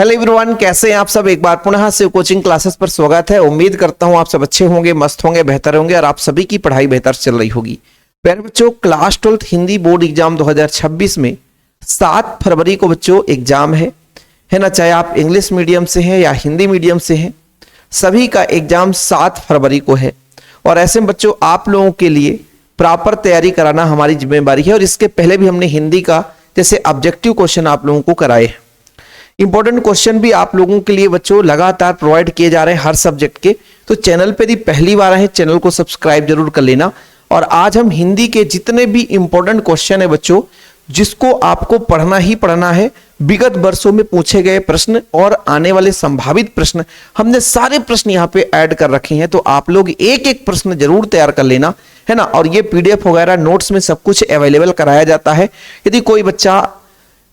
Hello everyone, कैसे हैं आप सब। एक बार पुनः शिव कोचिंग क्लासेस पर स्वागत है। उम्मीद करता हूं आप सब अच्छे होंगे, मस्त होंगे, बेहतर होंगे और आप सभी की पढ़ाई बेहतर चल रही होगी। प्यारे बच्चों, क्लास 12 हिंदी बोर्ड एग्जाम 2026 में 7 फरवरी को बच्चों एग्जाम है ना। चाहे आप इंग्लिश मीडियम से हैं या हिंदी मीडियम से हैं, सभी का एग्जाम 7 फरवरी को है। और ऐसे में बच्चों आप लोगों के लिए प्रॉपर तैयारी कराना हमारी जिम्मेदारी है। और इसके पहले भी हमने हिंदी का जैसे ऑब्जेक्टिव क्वेश्चन आप लोगों को कराए हैं। इंपॉर्टेंट क्वेश्चन भी आप लोगों के लिए बच्चों लगातार प्रोवाइड किए जा रहे हैं हर सब्जेक्ट के। तो चैनल पे यदि पहली बार आए चैनल को सब्सक्राइब जरूर कर लेना। और आज हम हिंदी के जितने भी इंपॉर्टेंट क्वेश्चन है बच्चों, जिसको आपको पढ़ना ही पढ़ना है, विगत वर्षों में पूछे गए प्रश्न और आने वाले संभावित प्रश्न, हमने सारे प्रश्न यहाँ पे ऐड कर रखे हैं। तो आप लोग एक एक प्रश्न जरूर तैयार कर लेना, है ना। और ये पीडीएफ वगैरह नोट्स में सब कुछ अवेलेबल कराया जाता है। यदि कोई बच्चा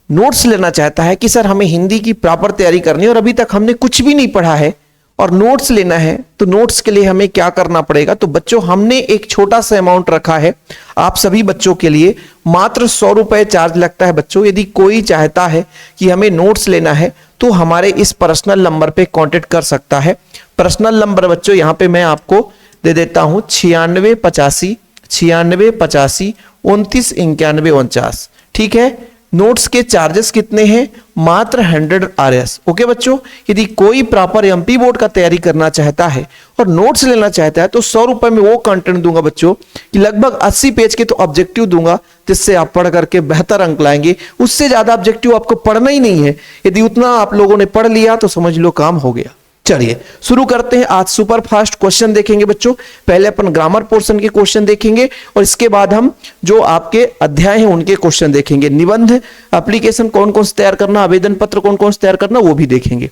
नोट्स लेना चाहता है कि सर हमें हिंदी की प्रॉपर तैयारी करनी है और अभी तक हमने कुछ भी नहीं पढ़ा है और नोट्स लेना है, तो नोट्स के लिए हमें क्या करना पड़ेगा। तो बच्चों हमने एक छोटा सा अमाउंट रखा है आप सभी बच्चों के लिए, मात्र 100 रुपए चार्ज लगता है बच्चों। यदि कोई चाहता है कि हमें नोट्स लेना है तो हमारे इस पर्सनल नंबर पे कांटेक्ट कर सकता है। पर्सनल नंबर बच्चों यहाँ पे मैं आपको दे देता हूं 9685 29 29, ठीक है। नोट्स के चार्जेस कितने हैं? मात्र 100 RS। ओके बच्चों, यदि कोई प्रॉपर एमपी बोर्ड का तैयारी करना चाहता है और नोट्स लेना चाहता है तो 100 रुपए में वो कंटेंट दूंगा बच्चों कि लगभग 80 पेज के तो ऑब्जेक्टिव दूंगा, जिससे आप पढ़ करके बेहतर अंक लाएंगे। उससे ज्यादा ऑब्जेक्टिव आपको पढ़ना ही नहीं है। यदि उतना आप लोगों ने पढ़ लिया तो समझ लो काम हो गया। चलिए शुरू करते हैं। आज सुपर फास्ट क्वेश्चन देखेंगे बच्चों। पहले अपन ग्रामर पोर्शन के क्वेश्चन देखेंगे और इसके बाद हम जो आपके अध्याय हैं उनके क्वेश्चन देखेंगे। निबंध एप्लीकेशन कौन कौन से तैयार करना, आवेदन पत्र कौन कौन से तैयार करना, वो भी देखेंगे।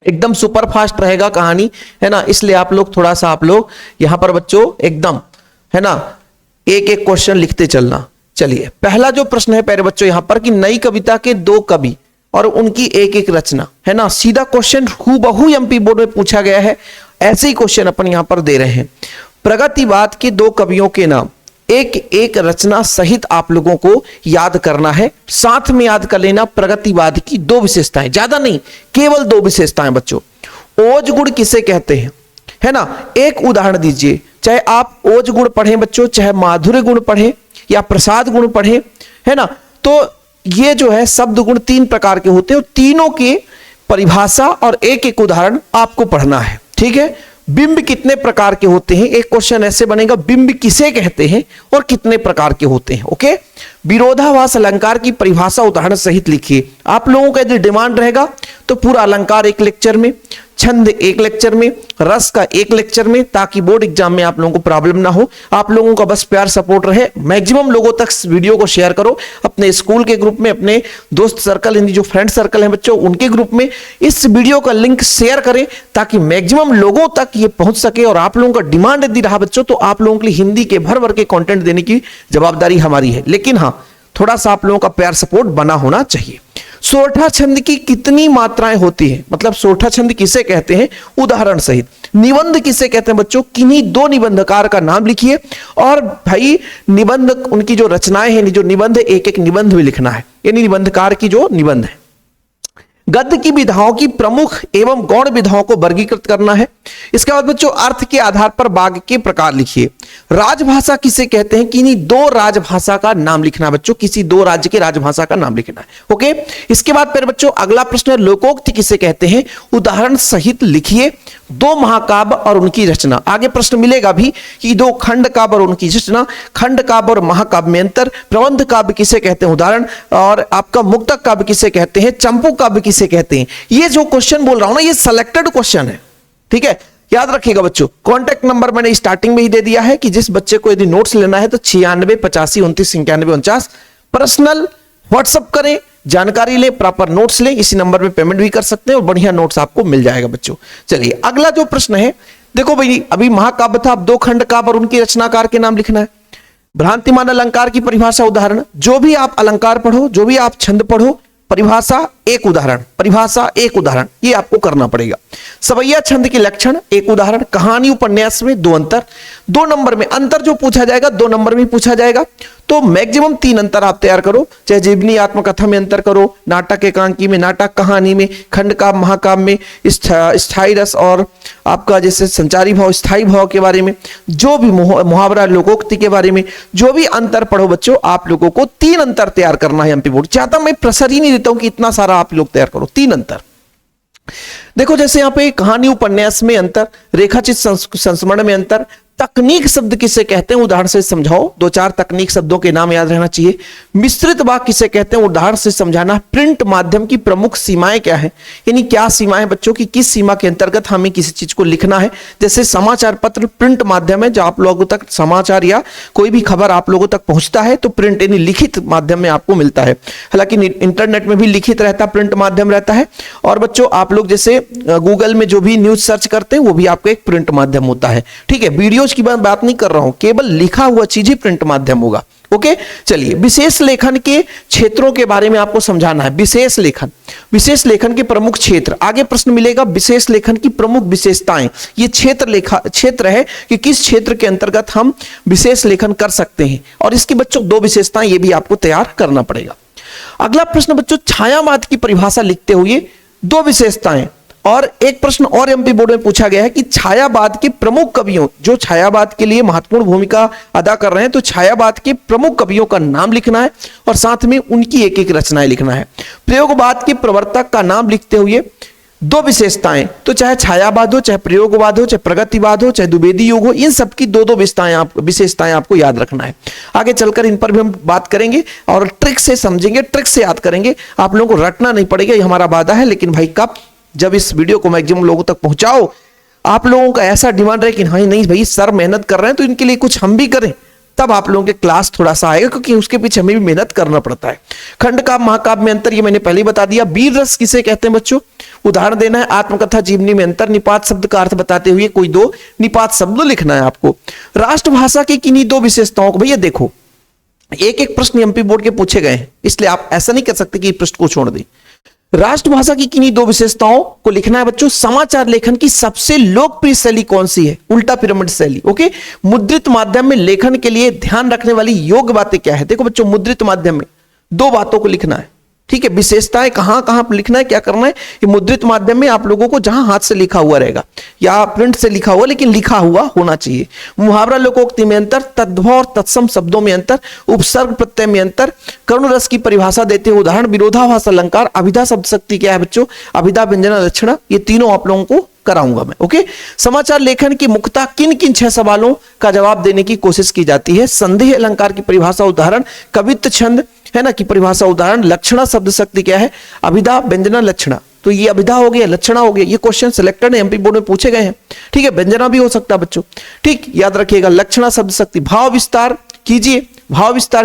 एकदम सुपर फास्ट रहेगा कहानी, है ना। इसलिए आप लोग थोड़ा सा आप लोग यहां पर बच्चों एकदम, है ना, एक एक क्वेश्चन लिखते चलना। चलिए पहला जो प्रश्न है प्यारे बच्चों यहां पर कि नई कविता के 2 कवि और उनकी एक एक रचना, है ना। सीधा क्वेश्चन हूबहू एमपी बोर्ड में पूछा गया है। ऐसे ही क्वेश्चन अपन यहां पर दे रहे हैं। प्रगतिवाद के 2 कवियों के नाम, एक एक रचना सहित आप लोगों को याद करना है। साथ में याद कर लेना प्रगतिवाद की 2 विशेषताएं, ज्यादा नहीं, केवल 2 विशेषताएं बच्चों। ओज गुण किसे कहते हैं, है ना। एक उदाहरण दीजिए, चाहे आप ओज गुण पढ़ें बच्चों, चाहे माधुर्य गुण पढ़ें या प्रसाद गुण पढ़ें, है ना। तो ये जो है शब्द गुण 3 प्रकार के होते हैं और तीनों की परिभाषा और एक एक उदाहरण आपको पढ़ना है, ठीक है। बिंब कितने प्रकार के होते हैं, एक क्वेश्चन ऐसे बनेगा, बिंब किसे कहते हैं और कितने प्रकार के होते हैं। ओके। विरोधाभास अलंकार की परिभाषा उदाहरण सहित लिखिए। आप लोगों का यदि डिमांड रहेगा तो पूरा अलंकार एक लेक्चर में, छंद एक लेक्चर में, रस का एक लेक्चर में, ताकि बोर्ड एग्जाम में आप लोगों को प्रॉब्लम ना हो। आप लोगों का बस प्यार सपोर्ट रहे। मैक्सिमम लोगों तक वीडियो को शेयर करो, अपने स्कूल के ग्रुप में, अपने दोस्त सर्कल, जो फ्रेंड सर्कल है बच्चों उनके ग्रुप में इस वीडियो का लिंक शेयर करें ताकि मैक्सिमम लोगों तक ये पहुंच सके। और आप लोगों का डिमांड यदि रहा बच्चों तो आप लोगों के लिए हिंदी के भर भर के कंटेंट देने की जवाबदारी हमारी है। लेकिन हाँ, थोड़ा सा आप लोगों का प्यार सपोर्ट बना होना चाहिए। सोरठा छंद की कितनी मात्राएं होती हैं, मतलब सोरठा छंद किसे कहते हैं उदाहरण सहित। निबंध किसे कहते हैं बच्चों, किन्हीं 2 निबंधकार का नाम लिखिए। और भाई निबंध, उनकी जो रचनाएं हैं, जो निबंध, एक एक निबंध भी लिखना है, यानी निबंधकार की जो निबंध है। गद्य की विधाओं की प्रमुख एवं गौण विधाओं को वर्गीकृत करना है। इसके बाद बच्चों अर्थ के आधार पर वाक्य के प्रकार लिखिए। राजभाषा किसे कहते हैं, किन्हीं 2 राजभाषा का नाम लिखना है बच्चों, किसी 2 राज्य की राजभाषा का नाम लिखना है। ओके। इसके बाद फिर बच्चों अगला प्रश्न है, लोकोक्ति किसे कहते हैं, उदाहरण सहित लिखिए। 2 महाकाव्य और उनकी रचना। आगे प्रश्न मिलेगा भी कि 2 खंड काव्य और उनकी रचना, खंड काव्य और महाकाव्य में अंतर, प्रबंध काव्य किसे कहते हैं उदाहरण, और आपका मुक्तक काव्य किसे कहते हैं, चंपू काव्य किसे कहते हैं। ये जो क्वेश्चन बोल रहा हूं ना, ये सिलेक्टेड क्वेश्चन है, ठीक है। याद रखिएगा बच्चों। कॉन्टैक्ट नंबर मैंने स्टार्टिंग में ही दे दिया है कि जिस बच्चे को यदि नोट्स लेना है तो 96 85 29 91 49 पर्सनल व्हाट्सअप करें, जानकारी लें, प्रॉपर नोट्स लें। इसी नंबर पे पेमेंट भी कर सकते हैं और बढ़िया नोट्स आपको मिल जाएगा बच्चों। चलिए अगला जो प्रश्न है, देखो भाई अभी महाकाव्य था, अब 2 खंड काव्य और उनकी रचनाकार के नाम लिखना है। भ्रांतिमान अलंकार की परिभाषा उदाहरण, जो भी आप अलंकार पढ़ो, जो भी आप छंद पढ़ो, परिभाषा एक उदाहरण, परिभाषा एक उदाहरण, ये आपको करना पड़ेगा। सवैया छंद के लक्षण एक उदाहरण। कहानी उपन्यास में 2 अंतर, 2 नंबर में अंतर जो पूछा जाएगा 2 नंबर में पूछा जाएगा। तो मैक्सिमम 3 अंतर आप तैयार करो, चाहे जीवनी आत्मकथा में अंतर करो, नाटक एकांकी में, नाटक कहानी में, खंड काव्य महाकाव्य में, स्थायी रस और आपका जैसे संचारी भाव, स्थायी भाव के बारे में, जो भी मुहावरा लोकोक्ति के बारे में जो भी अंतर पढ़ो बच्चों, आप लोगों को 3 अंतर तैयार करना है एमपी बोर्ड। चाहता मैं प्रेशर ही नहीं देता हूं कि इतना सारा आप लोग तैयार करो, 3 अंतर। देखो जैसे यहां पे कहानी उपन्यास में अंतर, रेखाचित्र संस्मरण में अंतर, तकनीक शब्द किसे कहते हैं उदाहरण से समझाओ, 2-4 तकनीक शब्दों के नाम याद रहना चाहिए। मिश्रित वाक्य किसे कहते हैं उदाहरण से समझाना। प्रिंट माध्यम की प्रमुख सीमाएं क्या है, यानी क्या सीमाएं बच्चों की, किस सीमा के अंतर्गत हमें किसी चीज को लिखना है। जैसे समाचार पत्र प्रिंट माध्यम है, जो आप लोगों तक समाचार या कोई भी खबर आप लोगों तक पहुंचता है तो प्रिंट यानी लिखित माध्यम में आपको मिलता है। हालांकि इंटरनेट में भी लिखित रहता, प्रिंट माध्यम रहता है। और बच्चों आप लोग जैसे गूगल में जो भी न्यूज सर्च करते हैं वो भी आपका एक प्रिंट माध्यम होता है। ठीक है, वीडियो की बात नहीं कर रहा हूं, केवल लिखा हुआ चीज ही प्रिंट माध्यम होगा। ओके, चलिए विशेष लेखन के क्षेत्रों के बारे में आपको समझाना है। विशेष लेखन के प्रमुख क्षेत्र, आगे प्रश्न मिलेगा विशेष लेखन की प्रमुख विशेषताएं। ये क्षेत्र है कि किस क्षेत्र के अंतर्गत हम विशेष लेखन कर सकते हैं, और इसकी बच्चों 2 विशेषताएं ये भी आपको तैयार करना पड़ेगा। अगला प्रश्न बच्चों, छायावाद की परिभाषा लिखते हुए 2 विशेषताएं। और एक प्रश्न और एमपी बोर्ड में पूछा गया है कि छायावाद के प्रमुख कवियों, जो छायावाद के लिए महत्वपूर्ण भूमिका अदा कर रहे हैं, तो छायावाद के प्रमुख कवियों का नाम लिखना है और साथ में उनकी एक-एक रचनाएं लिखना है। प्रयोगवाद के प्रवर्तक का नाम लिखते हुए 2 विशेषताएं, तो चाहे छायावाद हो, चाहे प्रयोगवाद हो, चाहे प्रगतिवाद हो, चाहे द्विवेदी युग हो, इन सबकी 2-2 विशेषताएं आपको याद रखना है। आगे चलकर इन पर भी हम बात करेंगे और ट्रिक से समझेंगे, ट्रिक से याद करेंगे। आप लोगों को रटना नहीं पड़ेगा, ये हमारा वादा है। लेकिन भाई कब, जब इस वीडियो को मैक्सिमम लोगों तक पहुंचाओ, आप लोगों का ऐसा डिमांड रहे कि हाँ नहीं भाई सर मेहनत कर रहे हैं तो इनके लिए कुछ हम भी करें, तब आप लोगों के क्लास थोड़ा सा आएगा, क्योंकि उसके पीछे हमें भी मेहनत करना पड़ता है। खंड काव्य महाकाव्य में अंतर, ये मैंने पहले ही बता दिया। वीर रस किसे कहते हैं बच्चों, उदाहरण देना है। आत्मकथा जीवनी में अंतर, निपात शब्द का अर्थ बताते हुए कोई 2 निपात शब्द लिखना है आपको। राष्ट्रभाषा की किन्हीं 2 विशेषताओं को, भैया देखो एक प्रश्न एमपी बोर्ड के पूछे गए हैं, इसलिए आप ऐसा नहीं कर सकते कि प्रश्न को छोड़ दें। राष्ट्रभाषा की किन्हीं 2 विशेषताओं को लिखना है बच्चों। समाचार लेखन की सबसे लोकप्रिय शैली कौन सी है, उल्टा पिरामिड शैली। ओके, मुद्रित माध्यम में लेखन के लिए ध्यान रखने वाली योग्य बातें क्या है। देखो बच्चों, मुद्रित माध्यम में 2 बातों को लिखना है। ठीक है, विशेषताएं कहां कहां लिखना है, क्या करना है। ये मुद्रित माध्यम में आप लोगों को जहां हाथ से लिखा हुआ रहेगा या प्रिंट से लिखा हुआ, लेकिन लिखा हुआ होना चाहिए। मुहावरा लोकोक्ति में अंतर, तद्भव और तत्सम शब्दों में अंतर, उपसर्ग प्रत्यय में अंतर, करुण रस की परिभाषा देते हुए उदाहरण, विरोधाभास अलंकार, अभिधा शब्द शक्ति क्या है बच्चों, अभिधा व्यंजना लक्षणा, ये तीनों आप लोगों को कराऊंगा मैं। ओके, समाचार लेखन की मुख्यतः किन किन 6 सवालों का जवाब देने की कोशिश की जाती है। संदेह अलंकार की परिभाषा उदाहरण, कवित्व छंद है ना की परिभाषा उदाहरण, लक्षणा शब्द शक्ति क्या है, अभिधा व्यंजना लक्षणा। तो ये अभिधा हो गया, लक्षणा हो गया। ये क्वेश्चन सिलेक्टेड है, एमपी बोर्ड में पूछे गए हैं। ठीक है, व्यंजना भी हो सकता है बच्चों। ठीक, याद रखिएगा। लक्षणा शब्द शक्ति, भाव विस्तार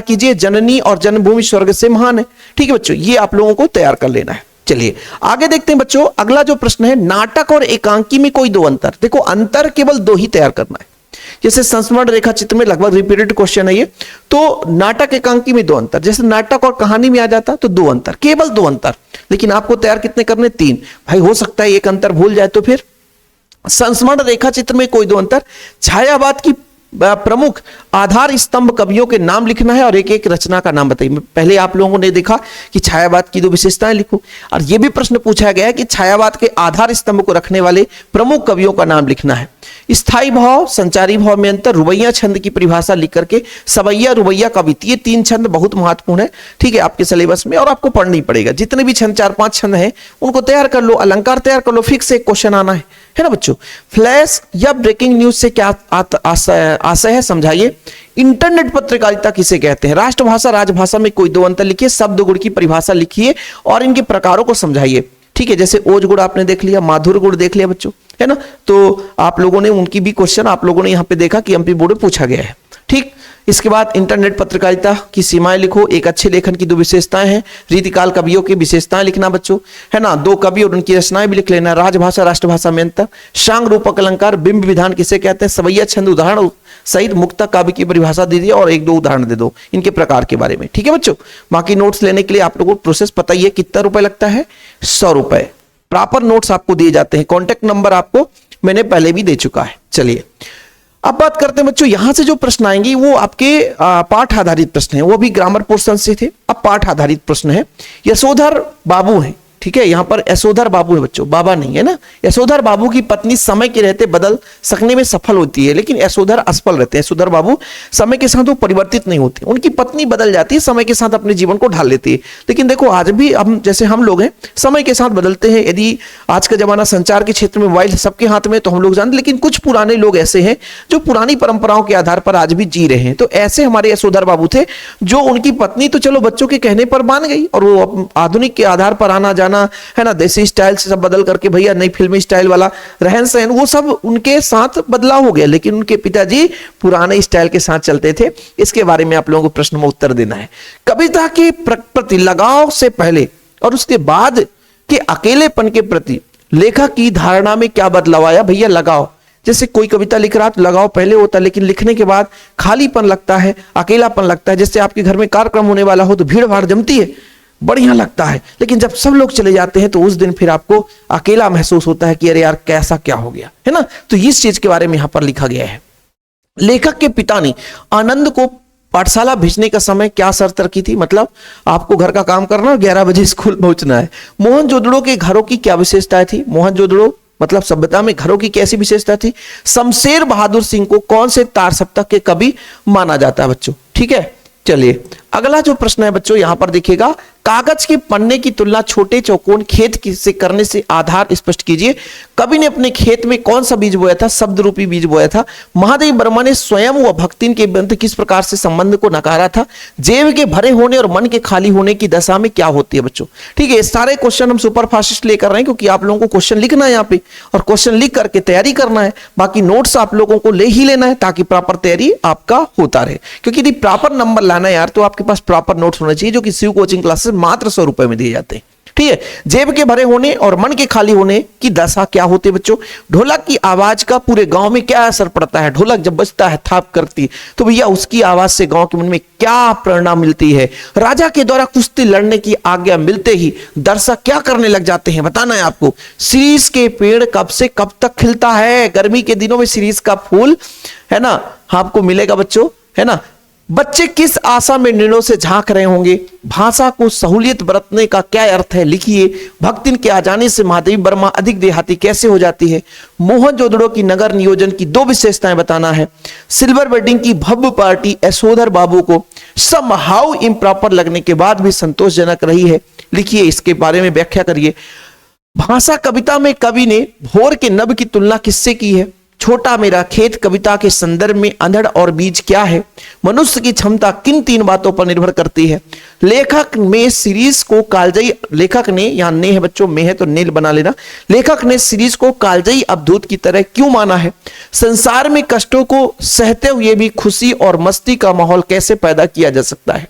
कीजिए, जननी और जन्मभूमि स्वर्ग से महान है। ठीक है बच्चों, ये आप लोगों को तैयार कर लेना है। चलिए आगे देखते हैं बच्चों। अगला जो प्रश्न है, नाटक और एकांकी में कोई 2 अंतर। देखो अंतर केवल 2 ही तैयार करना है। जैसे संस्मरण रेखा चित्र में लगभग रिपीटेड क्वेश्चन है ये, तो नाटक एकांकी में 2 अंतर। जैसे नाटक और कहानी में आ जाता तो 2 अंतर, केवल 2 अंतर। लेकिन आपको तैयार कितने करने, 3। भाई हो सकता है एक अंतर भूल जाए तो फिर। संस्मरण रेखा चित्र में कोई 2 अंतर। छायावाद की प्रमुख आधार स्तंभ कवियों के नाम लिखना है और एक-एक रचना का नाम बताइए। पहले आप लोगों ने देखा कि छायावाद की 2 विशेषताएं लिखो, और यह भी प्रश्न पूछा गया है कि छायावाद के आधार स्तंभ को रखने वाले प्रमुख कवियों का नाम लिखना है। स्थायी भाव, संचारी भाव में अंतर, रुबैया छंद की परिभाषा लिख करके, सवैया, रुबैया, कवित्त, ये 3 छंद बहुत महत्वपूर्ण है। ठीक है, आपके सिलेबस में और आपको पढ़ना ही पड़ेगा। जितने भी छंद 4-5 छंद हैं उनको तैयार कर लो, अलंकार तैयार कर लो, फिक्स एक क्वेश्चन आना है ना बच्चों। फ्लैश या ब्रेकिंग न्यूज से क्या आशय है, समझाइए। इंटरनेट पत्रकारिता किसे कहते हैं। राष्ट्रभाषा राजभाषा में कोई 2 अंतर लिखिए, शब्द गुण की परिभाषा लिखिए और इनके प्रकारों को समझाइए। ठीक है, जैसे ओज गुण आपने देख लिया, माधुर गुण देख लिया बच्चों, है ना। तो आप लोगों ने उनकी भी क्वेश्चन आप लोगों ने यहाँ पे देखा कि एमपी बोर्ड में पूछा गया है। ठीक, इसके बाद इंटरनेट पत्रकारिता की सीमाएं लिखो। एक अच्छे लेखन की 2 विशेषताएं हैं। रीतिकाल कवियों की विशेषताएं लिखना बच्चों, है ना। 2 कवि और उनकी रचनाएं भी लिख लेना। राजभाषा राष्ट्रभाषा में अंतर, शांग रूपक अलंकार, बिंब विधान किसे कहते हैं, सवैया छंद उदाहरण सहित मुक्तक काव्य की परिभाषा दे दी और 1-2 उदाहरण दे दो इनके प्रकार के बारे में। ठीक है बच्चों, बाकी नोट्स लेने के लिए आप लोगों को प्रोसेस पता ही है। कितना रुपए लगता है, 100 रुपए। प्रॉपर नोट्स आपको दिए जाते हैं। कॉन्टेक्ट नंबर आपको मैंने पहले भी दे चुका है। चलिए अब बात करते हैं बच्चों, यहां से जो प्रश्न आएंगे वो आपके पाठ आधारित प्रश्न है, वो भी ग्रामर पोर्शन से थे, अब पाठ आधारित प्रश्न है। यशोधर बाबू है, ठीक है, यहां पर यशोधर बाबू है बच्चों, बाबा नहीं है ना। यशोधर बाबू की पत्नी समय के रहते बदल सकने में सफल होती है, लेकिन यशोधर असफल रहते हैं। यशोधर बाबू समय के साथ वो परिवर्तित नहीं होते, उनकी पत्नी बदल जाती है, समय के साथ अपने जीवन को ढाल लेती है। लेकिन देखो आज भी हम जैसे हम लोग हैं समय के साथ बदलते हैं। यदि आज का जमाना संचार के क्षेत्र में मोबाइल सबके हाथ में तो हम लोग जानते, लेकिन कुछ पुराने लोग ऐसे हैं जो पुरानी परंपराओं के आधार पर आज भी जी रहे हैं। तो ऐसे हमारे यशोधर बाबू थे, जो उनकी पत्नी तो चलो बच्चों के कहने पर मान गई, और वो आधुनिक के आधार पर आना जाना है ना, देसी स्टाइल से सब बदल करके भैया नई फिल्मी स्टाइल वाला रहन सहन, वो सब उनके साथ बदलाव हो गया, लेकिन उनके पिताजी पुराने स्टाइल के साथ चलते थे। इसके बारे में आप लोगों को प्रश्न में उत्तर देना है। कविता के प्रति लगाव से पहले और उसके बाद के अकेलेपन के प्रति लेखक की धारणा में क्या बदलाव आया? भैया लगाव, जैसे कोई कविता लिख रहा तो लगाव पहले होता है, लेकिन लिखने के बाद खालीपन लगता है, अकेलापन लगता है। जैसे आपके घर में कार्यक्रम होने वाला हो तो भीड़ भाड़ जमती है, बढ़िया लगता है, लेकिन जब सब लोग चले जाते हैं तो उस दिन फिर आपको अकेला महसूस होता है कि अरे यार कैसा क्या हो गया, है ना। तो इस चीज के बारे में यहां पर लिखा गया है। लेखक के पिता ने आनंद को पाठशाला भेजने का समय क्या शर्त रखी थी? मतलब आपको घर का काम करना और 11 बजे स्कूल पहुंचना है। मोहनजोदड़ो के घरों की क्या विशेषताएं थी? मोहनजोदड़ो मतलब सभ्यता में घरों की कैसी विशेषता थी? शमशेर बहादुर सिंह को कौन से तार सप्तक के कवि माना जाता है बच्चों? ठीक है, चलिए अगला जो प्रश्न है बच्चों, यहां पर देखिएगा, कागज के पन्ने की तुलना छोटे चौकोन खेत से करने से आधार स्पष्ट कीजिए। कवि ने अपने खेत में कौन सा बीज बोया था? शब्द रूपी बीज बोया था। महादेव वर्मा ने स्वयं व भक्तिन के बंध किस प्रकार से संबंध को नकारा था? जेब के भरे होने और मन के खाली होने की दशा में क्या होती है बच्चों? ठीक है, सारे क्वेश्चन हम सुपर फास्ट लेकर रहे हैं क्योंकि आप लोगों को क्वेश्चन लिखना है यहाँ पे, और क्वेश्चन लिख करके तैयारी करना है। बाकी नोट्स आप लोगों को ले ही लेना है ताकि प्रॉपर तैयारी आपका होता रहे, क्योंकि यदि प्रॉपर नंबर लाना है यार तो आपके पास प्रॉपर नोट्स होना चाहिए, जो कि शिव कोचिंग क्लासेस मात्र 100 रुपए में दिए जाते हैं। ठीक है, जेब के भरे होने और मन के खाली होने की दशा क्या होती है बच्चों? ढोलक की आवाज का पूरे गांव में क्या असर पड़ता है? ढोलक जब बजता है, थाप करती, तो भैया उसकी आवाज से गांव के मन में क्या प्रेरणा मिलती है? राजा के द्वारा कुश्ती लड़ने की आज्ञा मिलते ही दर्शक क्या करने लग जाते हैं? बताना है आपको। शीरीष के पेड़ कब से कब तक खिलता है? गर्मी के दिनों में शीरीष का फूल है ना आपको मिलेगा बच्चों, है ना। बच्चे किस आशा में निर्णयों से झांक रहे होंगे? भाषा को सहूलियत बरतने का क्या अर्थ है? लिखिए। भक्तिन के आ जाने से महादेवी वर्मा अधिक देहाती कैसे हो जाती है? मोहनजोदड़ो की नगर नियोजन की 2 विशेषताएं बताना है। सिल्वर वेडिंग की भव्य पार्टी यशोधर बाबू को समहाउ इम्प्रॉपर लगने के बाद भी संतोषजनक रही है। लिखिए, इसके बारे में व्याख्या करिए। भाषा कविता में कवि ने भोर के नभ की तुलना किससे की है? छोटा मेरा खेत कविता के संदर्भ में अंधड़ और बीज क्या है? मनुष्य की क्षमता किन 3 बातों पर निर्भर करती है? लेखक में सीरीज को कालजयी, लेखक ने, यहां ने है बच्चों, में है तो नील बना लेना। लेखक ने सीरीज को कालजयी अवधूत की तरह क्यों माना है? संसार में कष्टों को सहते हुए भी खुशी और मस्ती का माहौल कैसे पैदा किया जा सकता है?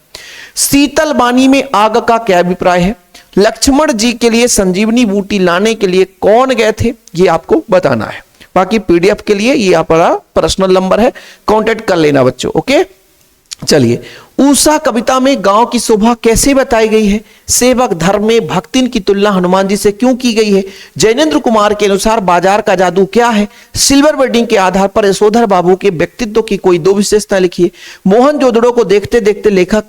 शीतल बानी में आग का क्या अभिप्राय है? लक्ष्मण जी के लिए संजीवनी बूटी लाने के लिए कौन गए थे? ये आपको बताना है। बाकी पीडीएफ के लिए ये आपका पर्सनल नंबर है, कांटेक्ट कर लेना बच्चों। ओके, चलिए। उषा कविता में गांव की शोभा कैसे बताई गई है? सेवक धर्म में भक्तिन की तुलना हनुमान जी से क्यों की गई है? जैनेन्द्र कुमार के अनुसार बाजार का जादू क्या है? सिल्वर वेडिंग के आधार पर यशोधर बाबू के व्यक्तित्व की कोई 2 विशेषताएं लिखिए। मोहनजोदड़ो को देखते देखते लेखक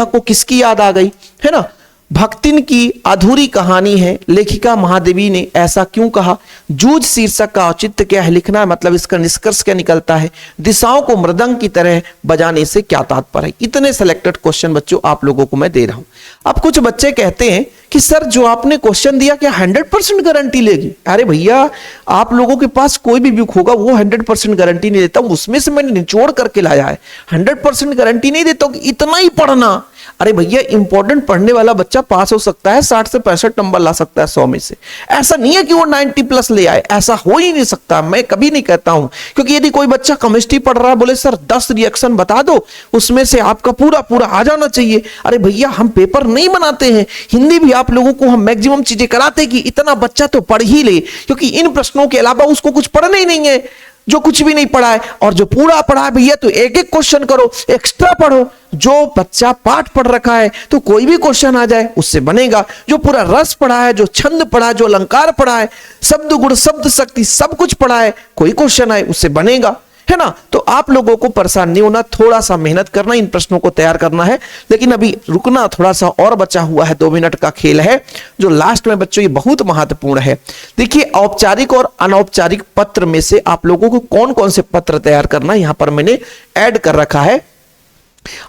को किसकी याद आ गई, है ना। भक्तिन की अधूरी कहानी है, लेखिका महादेवी ने ऐसा क्यों कहा? जूझ शीर्षक का औचित्य क्या है? लिखना है, मतलब इसका निष्कर्ष क्या निकलता है? दिशाओं को मृदंग की तरह बजाने से क्या तात्पर्य है? इतने सेलेक्टेड क्वेश्चन बच्चों आप लोगों को मैं दे रहा हूं। अब कुछ बच्चे कहते हैं कि सर जो आपने क्वेश्चन दिया क्या 100% गारंटी लेगी? अरे भैया, आप लोगों के पास कोई भी बुक होगा वो 100% गारंटी नहीं देता हूं, उसमें से मैंने निचोड़ करके लाया है। 100% गारंटी नहीं देता हूं कि इतना ही पढ़ना। अरे भैया, इंपॉर्टेंट पढ़ने वाला बच्चा पास हो सकता है, 60 से 65 नंबर ला सकता है 100 में से। ऐसा नहीं है कि वो 90+ ले आए, ऐसा हो ही नहीं सकता, मैं कभी नहीं कहता हूं। क्योंकि यदि कोई बच्चा केमिस्ट्री पढ़ रहा है, बोले सर 10 रिएक्शन बता दो, उसमें से आपका पूरा पूरा आ जाना चाहिए। अरे भैया, हम पेपर नहीं बनाते हैं, हिंदी भी आप लोगों को हम मैक्सिमम चीजें कराते कि इतना बच्चा तो पढ़ ही ले, क्योंकि इन प्रश्नों के अलावा उसको कुछ पढ़ना ही नहीं है। जो कुछ भी नहीं पढ़ा है, और जो पूरा पढ़ा है भैया तो एक एक क्वेश्चन करो, एक्स्ट्रा पढ़ो। जो बच्चा पाठ पढ़ रखा है तो कोई भी क्वेश्चन आ जाए उससे बनेगा। जो पूरा रस पढ़ा है, जो छंद पढ़ा है, जो अलंकार पढ़ा है, शब्द गुण शब्द शक्ति सब कुछ पढ़ा है, कोई क्वेश्चन आए उससे बनेगा, है ना। तो आप लोगों को परेशान नहीं होना, थोड़ा सा मेहनत करना, इन प्रश्नों को तैयार करना है। लेकिन अभी रुकना थोड़ा सा और बचा हुआ है, 2 मिनट का खेल है जो लास्ट में बच्चों ये बहुत महत्वपूर्ण है। देखिए औपचारिक और अनौपचारिक पत्र में से आप लोगों को कौन कौन से पत्र तैयार करना यहां पर मैंने ऐड कर रखा है।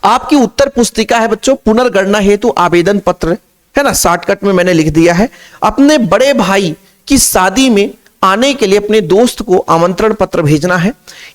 आपकी उत्तर पुस्तिका है बच्चों पुनर्गणना हेतु आवेदन पत्र, है ना, शॉर्टकट में मैंने लिख दिया है। अपने बड़े भाई की शादी में आने के लिए अपने दोस्त को आमंत्रण पत्र भेजना है।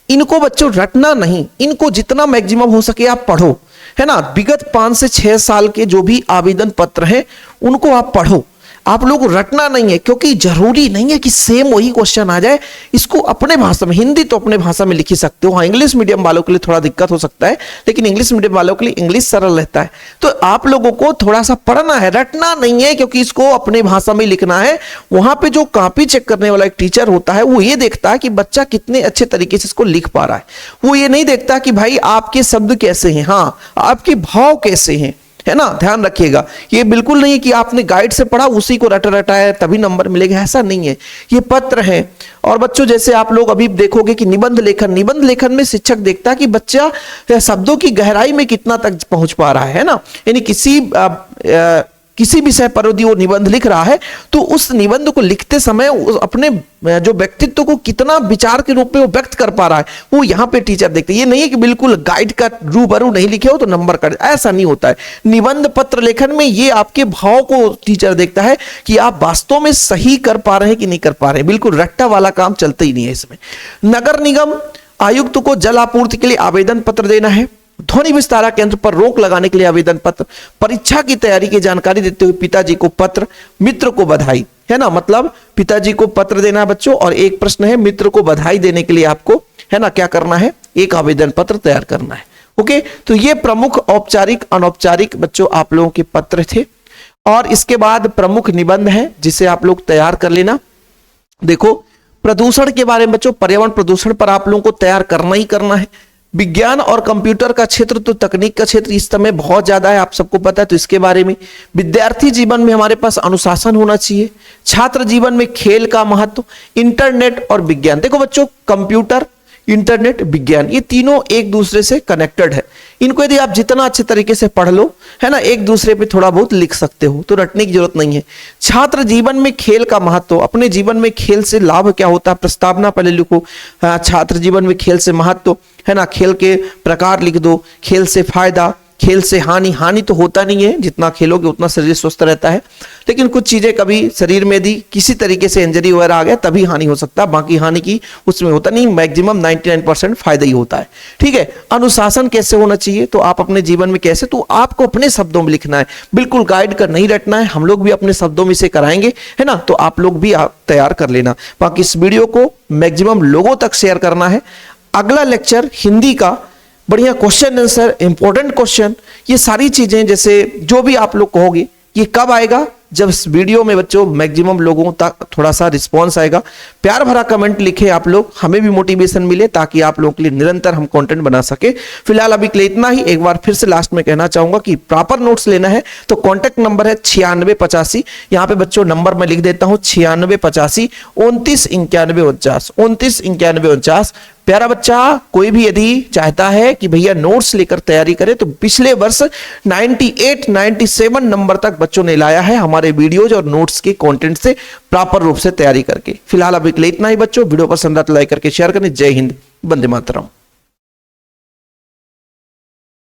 इनको बच्चों रटना नहीं, इनको जितना मैक्सिमम हो सके आप पढ़ो, है ना। विगत 5 से 6 साल के जो भी आवेदन पत्र हैं उनको आप पढ़ो। आप लोग रटना नहीं है, क्योंकि जरूरी नहीं है कि सेम वही क्वेश्चन आ जाए। इसको अपने भाषा में, हिंदी तो अपने भाषा में लिख ही सकते हो। हाँ, इंग्लिश मीडियम वालों के लिए थोड़ा दिक्कत हो सकता है, लेकिन इंग्लिश मीडियम वालों के लिए इंग्लिश सरल रहता है। तो आप लोगों को थोड़ा सा पढ़ना है, रटना नहीं है, क्योंकि इसको अपने भाषा में लिखना है। वहां पे जो कॉपी चेक करने वाला एक टीचर होता है वो ये देखता है कि बच्चा कितने अच्छे तरीके से इसको लिख पा रहा है। वो ये नहीं देखता कि भाई आपके शब्द कैसे हैं, हाँ आपके भाव कैसे हैं, है ना। ध्यान रखिएगा, ये बिल्कुल नहीं है कि आपने गाइड से पढ़ा उसी को रटा रटा है तभी नंबर मिलेगा, ऐसा नहीं है। ये पत्र है। और बच्चों जैसे आप लोग अभी देखोगे कि निबंध लेखन में शिक्षक देखता है कि बच्चा शब्दों की गहराई में कितना तक पहुंच पा रहा है ना। यानी किसी विषय पर यदि वो निबंध लिख रहा है तो उस निबंध को लिखते समय अपने जो व्यक्तित्व को कितना विचार के रूप में वो व्यक्त कर पा रहा है, वो यहाँ पे टीचर देखते हैं। ये नहीं है कि बिल्कुल गाइड का रूबरू नहीं लिखे हो तो नंबर कट, ऐसा नहीं होता है। निबंध पत्र लेखन में ये आपके भाव को टीचर देखता है कि आप वास्तव में सही कर पा रहे हैं कि नहीं कर पा रहे हैं। बिल्कुल रट्टा वाला काम चलता ही नहीं है इसमें। नगर निगम आयुक्त को जल आपूर्ति के लिए आवेदन पत्र देना है। ध्वनि विस्तारा केंद्र पर रोक लगाने के लिए आवेदन पत्र। परीक्षा की तैयारी की जानकारी देते हुए पिताजी को पत्र, मित्र को बधाई, है ना। मतलब पिताजी को पत्र देना बच्चों, और एक प्रश्न है मित्र को बधाई देने के लिए आपको, है ना, क्या करना है, एक आवेदन पत्र तैयार करना है। ओके, तो ये प्रमुख औपचारिक अनौपचारिक बच्चों आप लोगों के पत्र थे। और इसके बाद प्रमुख निबंध है जिसे आप लोग तैयार कर लेना। देखो प्रदूषण के बारे में बच्चों, पर्यावरण प्रदूषण पर आप लोगों को तैयार करना ही करना है। विज्ञान और कंप्यूटर का क्षेत्र, तो तकनीक का क्षेत्र इस समय बहुत ज्यादा है, आप सबको पता है, तो इसके बारे में। विद्यार्थी जीवन में हमारे पास अनुशासन होना चाहिए। छात्र जीवन में खेल का महत्व, इंटरनेट और विज्ञान। देखो बच्चों कंप्यूटर, इंटरनेट, विज्ञान, ये तीनों एक दूसरे से कनेक्टेड है। इनको यदि आप जितना अच्छे तरीके से पढ़ लो, है ना, एक दूसरे पे थोड़ा बहुत लिख सकते हो, तो रटने की जरूरत नहीं है। छात्र जीवन में खेल का महत्व, अपने जीवन में खेल से लाभ क्या होता है, प्रस्तावना पहले लिखो। छात्र जीवन में खेल से महत्व, है ना, खेल के प्रकार लिख दो। खेल से फायदा, खेल से हानि। हानि तो होता नहीं है, जितना खेलोगे उतना शरीर स्वस्थ रहता है, लेकिन कुछ चीजें कभी शरीर में यदि किसी तरीके से इंजरी वगैरह आ गया तभी हानि हो सकता है, बाकी हानि की उसमें होता नहीं। मैक्सिमम 99% फायदा ही होता है, ठीक है। अनुशासन कैसे होना चाहिए, तो आप अपने जीवन में कैसे, तो आपको अपने शब्दों में लिखना है, बिल्कुल गाइड कर नहीं रटना है। हम लोग भी अपने शब्दों में से कराएंगे, है ना, तो आप लोग भी तैयार कर लेना। बाकी इस वीडियो को मैक्सिमम लोगों तक शेयर करना है। अगला लेक्चर हिंदी का, बढ़िया क्वेश्चन आंसर, इंपॉर्टेंट क्वेश्चन, ये सारी चीजें जैसे जो भी आप लोग कहोगे, ये कब आएगा, जब इस वीडियो में बच्चों मैक्सिमम लोगों तक थोड़ा सा रिस्पांस आएगा। प्यार भरा कमेंट लिखे आप लोग, हमें भी मोटिवेशन मिले, ताकि आप लोगों के लिए निरंतर हम कंटेंट बना सके। फिलहाल अभी के लिए इतना ही। एक बार फिर से लास्ट में कहना चाहूंगा कि प्रॉपर नोट्स लेना है तो कॉन्टेक्ट नंबर है 9685। यहाँ पे बच्चों नंबर मैं लिख देता हूँ 9685 29 91 49 29 91 49। प्यारा बच्चा कोई भी यदि चाहता है कि भैया नोट्स लेकर तैयारी करे, तो पिछले वर्ष 98 97 नंबर तक बच्चों ने लाया है हमारे वीडियोज और नोट्स के कंटेंट से प्रॉपर रूप से तैयारी करके। फिलहाल अभी के लिए इतना ही बच्चों। वीडियो पसंद आता लाइक करके शेयर करें। जय हिंद, वंदे मातरम।